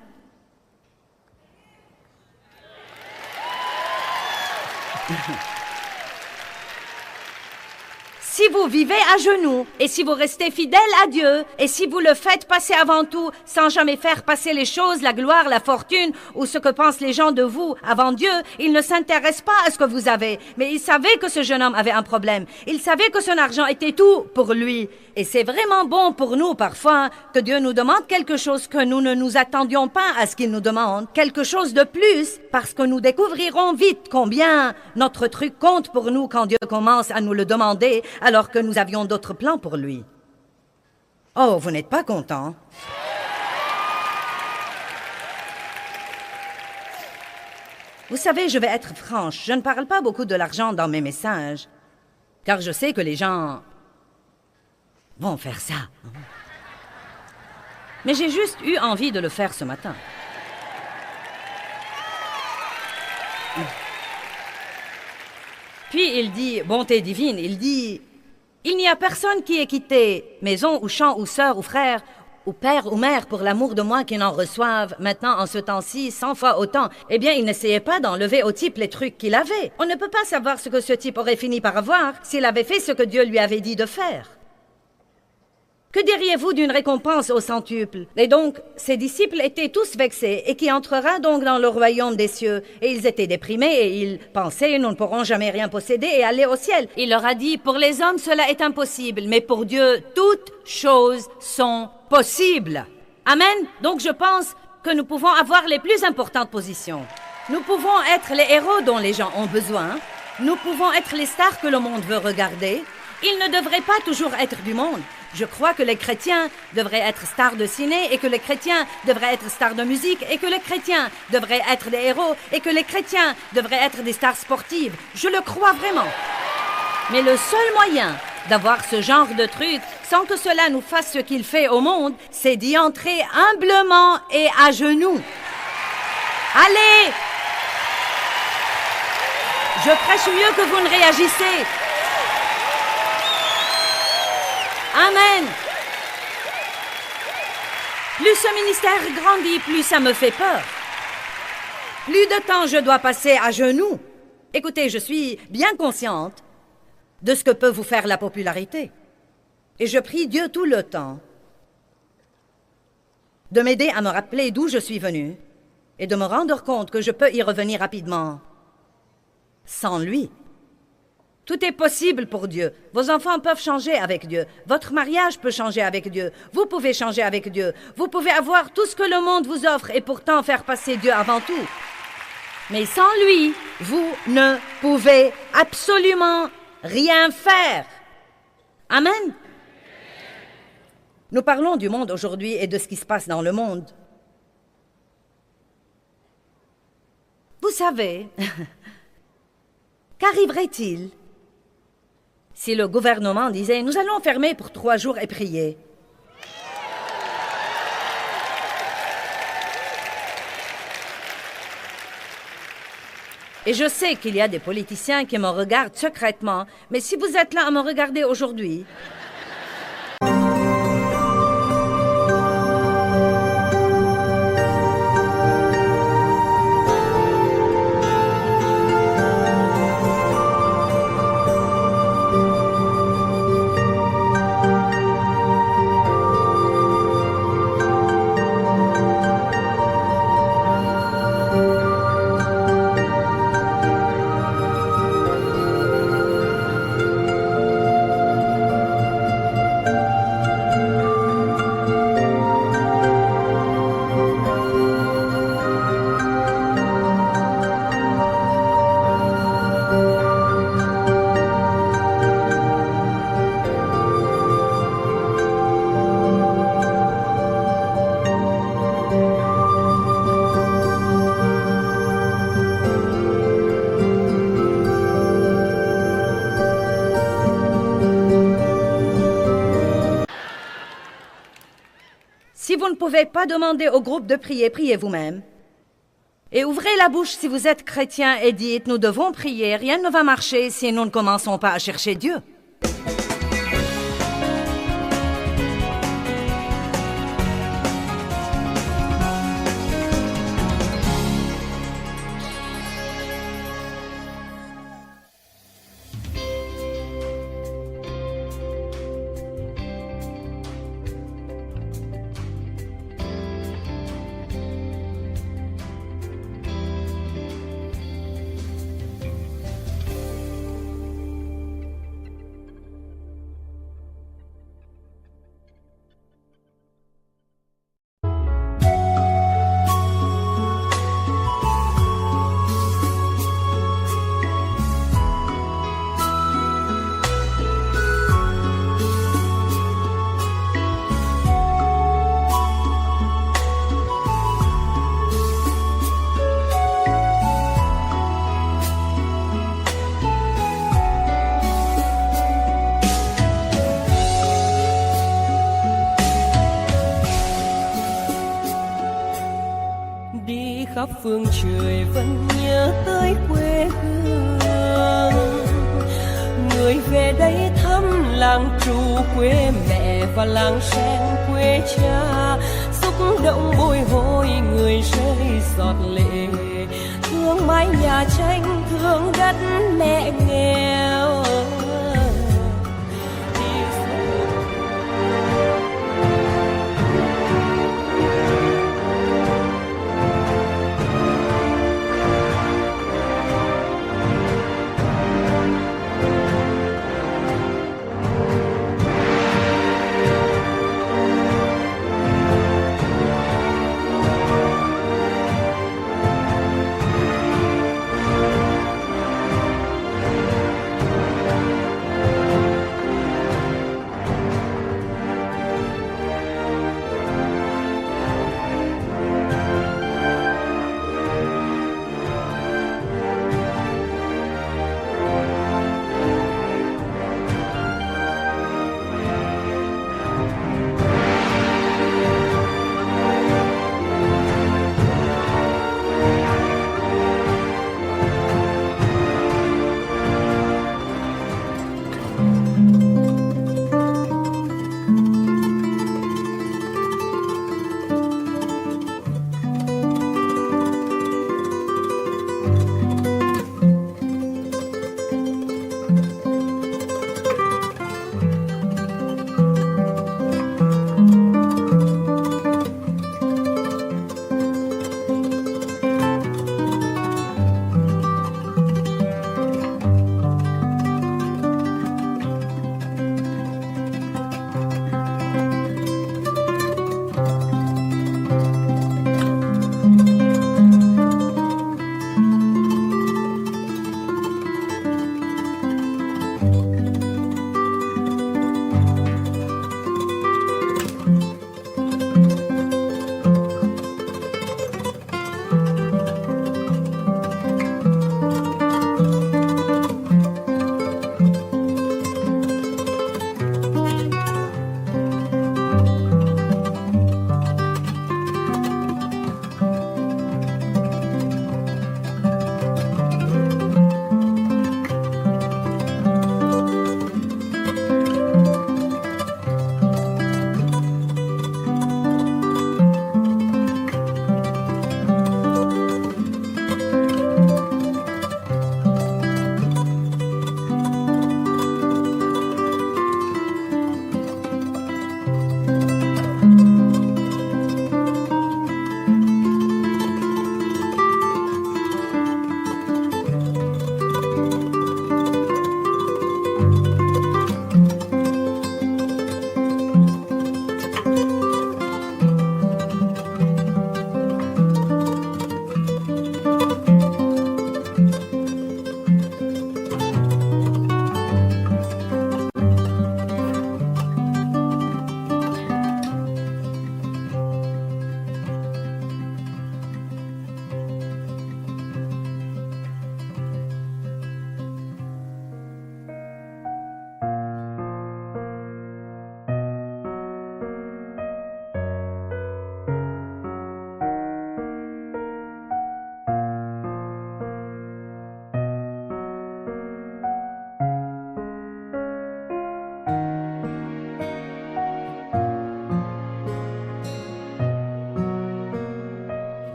si vous vivez à genoux, et si vous restez fidèle à Dieu, et si vous le faites passer avant tout, sans jamais faire passer les choses, la gloire, la fortune, ou ce que pensent les gens de vous avant Dieu, il ne s'intéresse pas à ce que vous avez. Mais il savait que ce jeune homme avait un problème. Il savait que son argent était tout pour lui. Et c'est vraiment bon pour nous, parfois, que Dieu nous demande quelque chose que nous ne nous attendions pas à ce qu'il nous demande. Quelque chose de plus, parce que nous découvrirons vite combien notre truc compte pour nous quand Dieu commence à nous le demander, alors que nous avions d'autres plans pour lui. Oh, vous n'êtes pas content? Vous savez, je vais être franche, je ne parle pas beaucoup de l'argent dans mes messages, car je sais que les gens vont faire ça. Mais j'ai juste eu envie de le faire ce matin. Puis il dit, bonté divine, il dit, il n'y a personne qui ait quitté maison ou champ ou sœur ou frère ou père ou mère pour l'amour de moi qui n'en reçoive maintenant en ce temps-ci 100 fois autant. Eh bien, il n'essayait pas d'enlever au type les trucs qu'il avait. On ne peut pas savoir ce que ce type aurait fini par avoir s'il avait fait ce que Dieu lui avait dit de faire. Que diriez-vous d'une récompense au centuple? Et donc, ses disciples étaient tous vexés, et qui entrera donc dans le royaume des cieux? Et ils étaient déprimés, et ils pensaient, nous ne pourrons jamais rien posséder et aller au ciel. Il leur a dit, pour les hommes, cela est impossible, mais pour Dieu, toutes choses sont possibles. Amen. Donc je pense que nous pouvons avoir les plus importantes positions. Nous pouvons être les héros dont les gens ont besoin. Nous pouvons être les stars que le monde veut regarder. Ils ne devraient pas toujours être du monde. Je crois que les chrétiens devraient être stars de ciné et que les chrétiens devraient être stars de musique et que les chrétiens devraient être des héros et que les chrétiens devraient être des stars sportives. Je le crois vraiment. Mais le seul moyen d'avoir ce genre de truc sans que cela nous fasse ce qu'il fait au monde, c'est d'y entrer humblement et à genoux. Allez! Je prêche mieux que vous ne réagissez. Amen. Plus ce ministère grandit, plus ça me fait peur. Plus de temps je dois passer à genoux. Écoutez, je suis bien consciente de ce que peut vous faire la popularité. Et je prie Dieu tout le temps de m'aider à me rappeler d'où je suis venue et de me rendre compte que je peux y revenir rapidement sans lui. Tout est possible pour Dieu. Vos enfants peuvent changer avec Dieu. Votre mariage peut changer avec Dieu. Vous pouvez changer avec Dieu. Vous pouvez avoir tout ce que le monde vous offre et pourtant faire passer Dieu avant tout. Mais sans lui, vous ne pouvez absolument rien faire. Amen. Nous parlons du monde aujourd'hui et de ce qui se passe dans le monde. Vous savez, qu'arriverait-il si le gouvernement disait « Nous allons fermer pour 3 jours et prier ». Et je sais qu'il y a des politiciens qui me regardent secrètement, mais si vous êtes là à me regarder aujourd'hui... Si vous ne pouvez pas demander au groupe de prier, priez vous-même. Et ouvrez la bouche si vous êtes chrétien et dites « Nous devons prier, rien ne va marcher si nous ne commençons pas à chercher Dieu ». khắp phương trời vẫn nhớ tới quê hương. Người về đây thăm làng trù quê mẹ và làng sen quê cha, xúc động bồi hồi người rơi giọt lệ, thương mái nhà tranh thương đất mẹ nghèo.